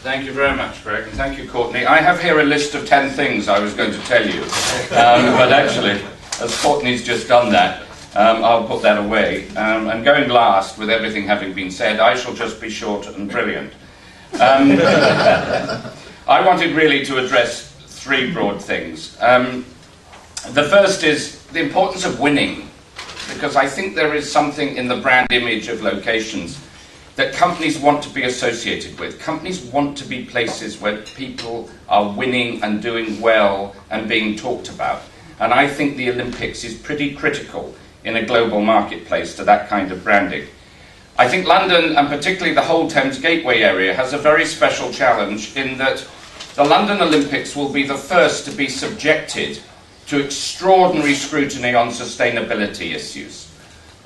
Thank you very much, Greg, and thank you, Courtney. I have here a list of 10 things I was going to tell you, but actually, as Courtney's just done that, I'll put that away. And going last, with everything having been said, I shall just be short and brilliant. I wanted really to address three broad things. The first is the importance of winning, because I think there is something in the brand image of locations that companies want to be associated with. Companies want to be places where people are winning and doing well and being talked about. And I think the Olympics is pretty critical in a global marketplace to that kind of branding. I think London, and particularly the whole Thames Gateway area, has a very special challenge in that the London Olympics will be the first to be subjected to extraordinary scrutiny on sustainability issues.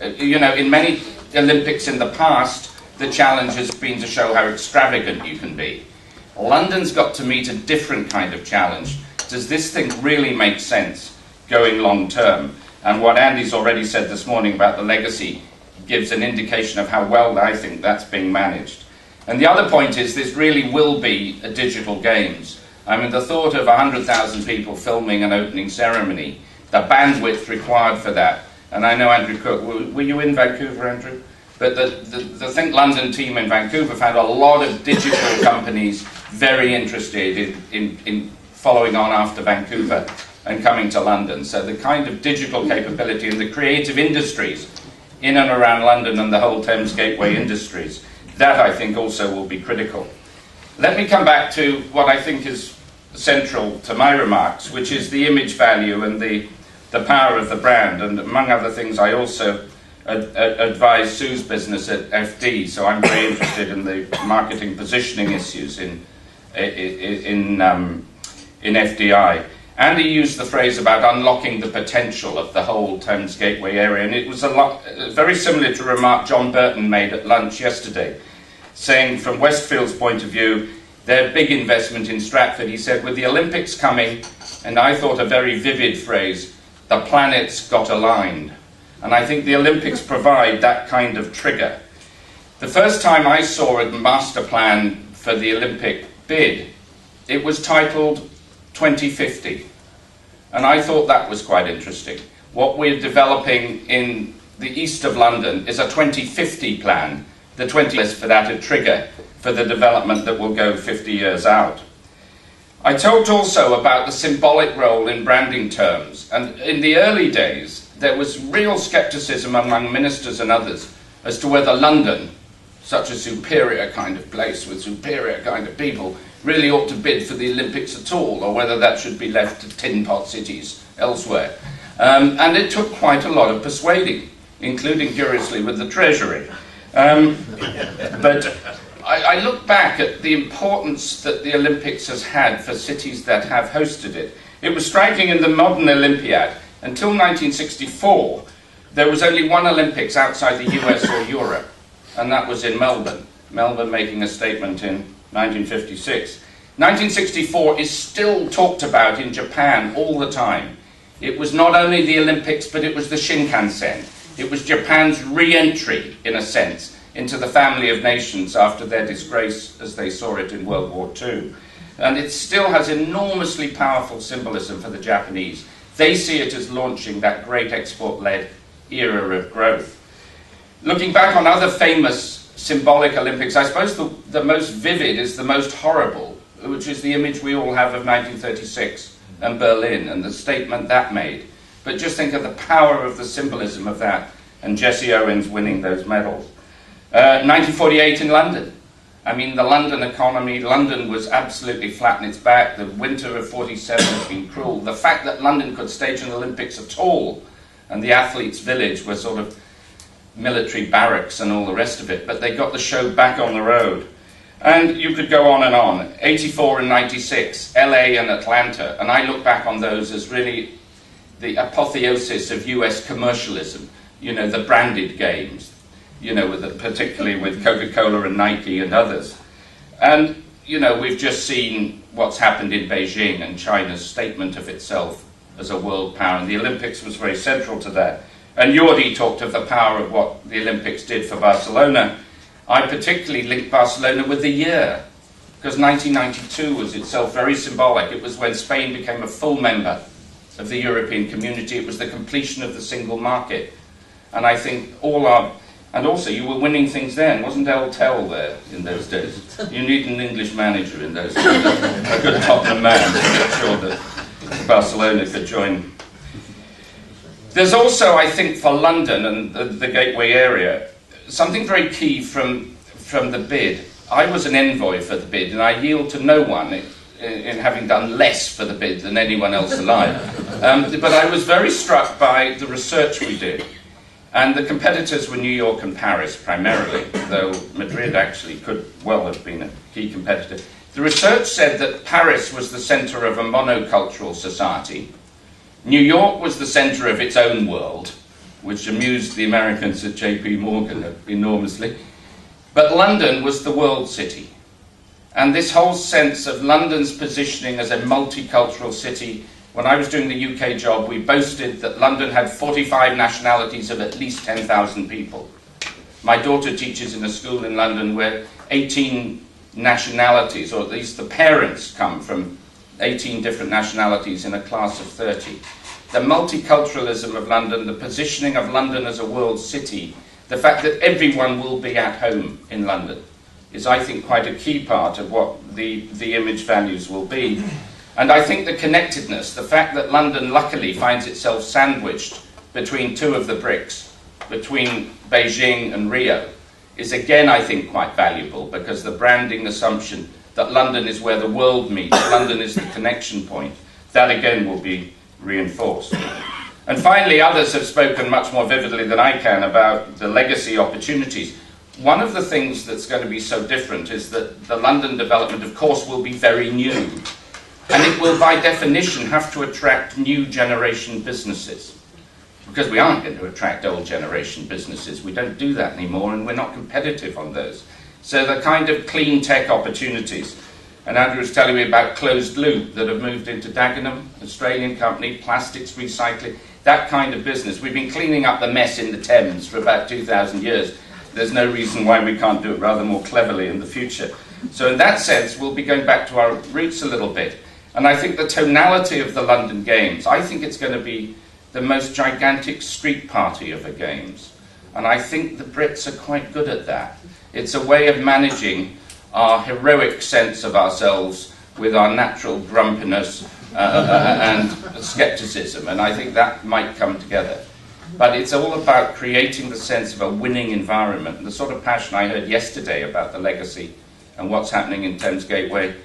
In many Olympics in the past, the challenge has been to show how extravagant you can be. London's got to meet a different kind of challenge. Does this thing really make sense going long term? And what Andy's already said this morning about the legacy gives an indication of how well I think that's being managed. And the other point is this really will be a digital games. I mean, the thought of 100,000 people filming an opening ceremony, the bandwidth required for that, and I know Andrew Cook, were you in Vancouver, Andrew? But the Think London team in Vancouver found a lot of digital companies very interested in following on after Vancouver and coming to London. So the kind of digital capability in the creative industries in and around London and the whole Thames Gateway industries, that I think also will be critical. Let me come back to what I think is central to my remarks, which is the image value and the power of the brand. And among other things, I also advise Sue's business at FD, so I'm very interested in the marketing positioning issues in FDI. Andy used the phrase about unlocking the potential of the whole Thames Gateway area, and it was very similar to a remark John Burton made at lunch yesterday, saying from Westfield's point of view, their big investment in Stratford, he said, with the Olympics coming, and I thought a very vivid phrase, the planets got aligned. And I think the Olympics provide that kind of trigger. The first time I saw a master plan for the Olympic bid, it was titled 2050. And I thought that was quite interesting. What we're developing in the east of London is a 2050 plan. The 20 is for that a trigger for the development that will go 50 years out. I talked also about the symbolic role in branding terms. And in the early days, there was real scepticism among ministers and others as to whether London, such a superior kind of place with superior kind of people, really ought to bid for the Olympics at all, or whether that should be left to tin pot cities elsewhere. And it took quite a lot of persuading, including, curiously, with the Treasury. But I look back at the importance that the Olympics has had for cities that have hosted it. It was striking in the modern Olympiad. Until 1964, there was only one Olympics outside the US or Europe, and that was in Melbourne. Melbourne making a statement in 1956. 1964 is still talked about in Japan all the time. It was not only the Olympics, but it was the Shinkansen. It was Japan's re-entry, in a sense, into the family of nations after their disgrace as they saw it in World War II. And it still has enormously powerful symbolism for the Japanese. They see it as launching that great export-led era of growth. Looking back on other famous symbolic Olympics, I suppose the most vivid is the most horrible, which is the image we all have of 1936 and Berlin and the statement that made. But just think of the power of the symbolism of that and Jesse Owens winning those medals. 1948 in London. I mean, the London economy, London was absolutely flat in its back. The winter of 47 has been cruel. The fact that London could stage an Olympics at all, and the athletes' village were sort of military barracks and all the rest of it, but they got the show back on the road. And you could go on and on. 84 and 96, LA and Atlanta, and I look back on those as really the apotheosis of US commercialism, the branded games. Particularly with Coca-Cola and Nike and others. And, we've just seen what's happened in Beijing and China's statement of itself as a world power, and the Olympics was very central to that. And Jordi talked of the power of what the Olympics did for Barcelona. I particularly link Barcelona with the year. because 1992 was itself very symbolic. It was when Spain became a full member of the European community. It was the completion of the single market. And I think and also you were winning things then. Wasn't El Tel there in those days? You need an English manager in those days, a good Tottenham man to make sure that Barcelona could join. There's also, I think, for London and the Gateway area, something very key from the bid. I was an envoy for the bid, and I yield to no one in having done less for the bid than anyone else alive. But I was very struck by the research we did. And the competitors were New York and Paris primarily, though Madrid actually could well have been a key competitor. The research said that Paris was the centre of a monocultural society. New York was the centre of its own world, which amused the Americans at JP Morgan enormously. But London was the world city. And this whole sense of London's positioning as a multicultural city. When I was doing the UK job, we boasted that London had 45 nationalities of at least 10,000 people. My daughter teaches in a school in London where 18 nationalities, or at least the parents come from 18 different nationalities in a class of 30. The multiculturalism of London, the positioning of London as a world city, the fact that everyone will be at home in London is, I think, quite a key part of what the image values will be. And I think the connectedness, the fact that London luckily finds itself sandwiched between two of the BRICS, between Beijing and Rio, is again, I think, quite valuable, because the branding assumption that London is where the world meets, London is the connection point, that again will be reinforced. And finally, others have spoken much more vividly than I can about the legacy opportunities. One of the things that's going to be so different is that the London development, of course, will be very new. And it will, by definition, have to attract new generation businesses. Because we aren't going to attract old generation businesses. We don't do that anymore, and we're not competitive on those. So the kind of clean tech opportunities, and Andrew was telling me about Closed Loop that have moved into Dagenham, Australian company, plastics recycling, that kind of business. We've been cleaning up the mess in the Thames for about 2,000 years. There's no reason why we can't do it rather more cleverly in the future. So in that sense, we'll be going back to our roots a little bit. And I think the tonality of the London Games, I think it's going to be the most gigantic street party of the Games. And I think the Brits are quite good at that. It's a way of managing our heroic sense of ourselves with our natural grumpiness and scepticism. And I think that might come together. But it's all about creating the sense of a winning environment. The sort of passion I heard yesterday about the legacy and what's happening in Thames Gateway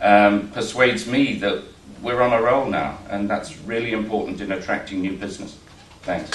persuades me that we're on a roll now, and that's really important in attracting new business. Thanks.